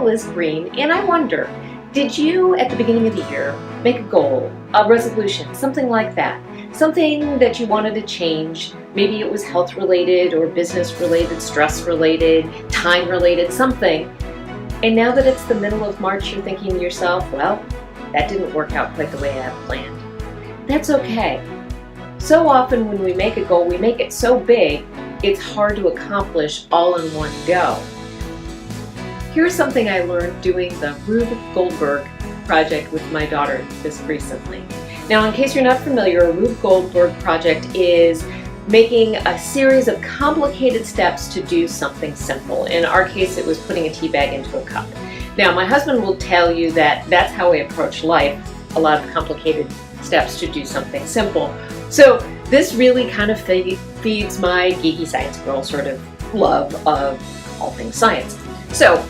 bottle is green, and I wonder, did you at the beginning of the year make a goal, a resolution, something like that? Something that you wanted to change? Maybe it was health related or business related, stress related, time related, something. And now that it's the middle of March, you're thinking to yourself, well, that didn't work out quite the way I had planned. That's okay. So often when we make a goal, we make it so big, it's hard to accomplish all in one go. Here's something I learned doing the Rube Goldberg project with my daughter just recently. Now, in case you're not familiar, a Rube Goldberg project is making a series of complicated steps to do something simple. In our case, it was putting a tea bag into a cup. Now, my husband will tell you that that's how we approach life, a lot of complicated steps to do something simple. So this really kind of feeds my geeky science girl sort of love of all things science. So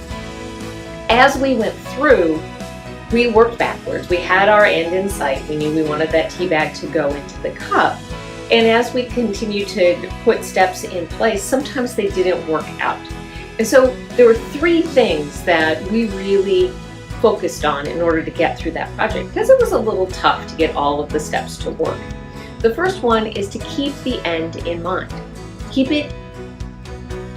as we went through, we worked backwards. We had our end in sight. We knew we wanted that tea bag to go into the cup. And as we continued to put steps in place, sometimes they didn't work out. And so there were three things that we really focused on in order to get through that project, because it was a little tough to get all of the steps to work. The first one is to keep the end in mind. Keep it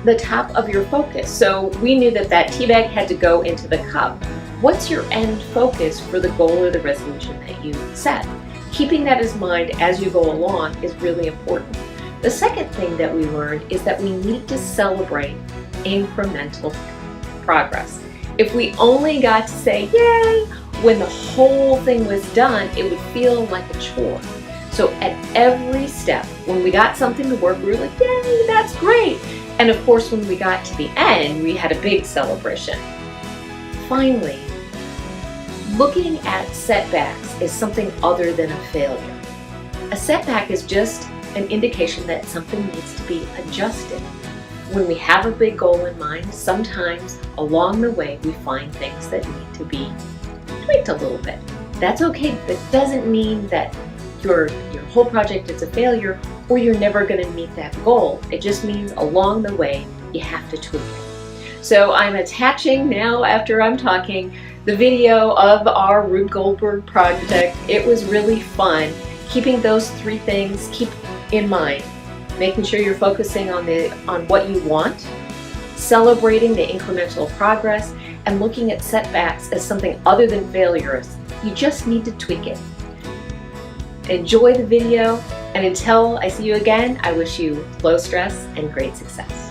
the top of your focus. So we knew that that tea bag had to go into the cup. What's your end focus for the goal or the resolution that you set? Keeping that in mind as you go along is really important. The second thing that we learned is that we need to celebrate incremental progress. If we only got to say, yay, when the whole thing was done, it would feel like a chore. So at every step, when we got something to work, we were like, yay, that's great. And of course, when we got to the end, we had a big celebration. Finally, looking at setbacks is something other than a failure. A setback is just an indication that something needs to be adjusted. When we have a big goal in mind, sometimes along the way we find things that need to be tweaked a little bit. That's okay. That doesn't mean that your whole project is a failure or you're never going to meet that goal. It just means along the way you have to tweak it. So I'm attaching now, after I'm talking, the video of our Rube Goldberg project. It was really fun. Keeping those three things in mind. Making sure you're focusing on what you want, celebrating the incremental progress, and looking at setbacks as something other than failures. You just need to tweak it. Enjoy the video, and until I see you again, I wish you low stress and great success.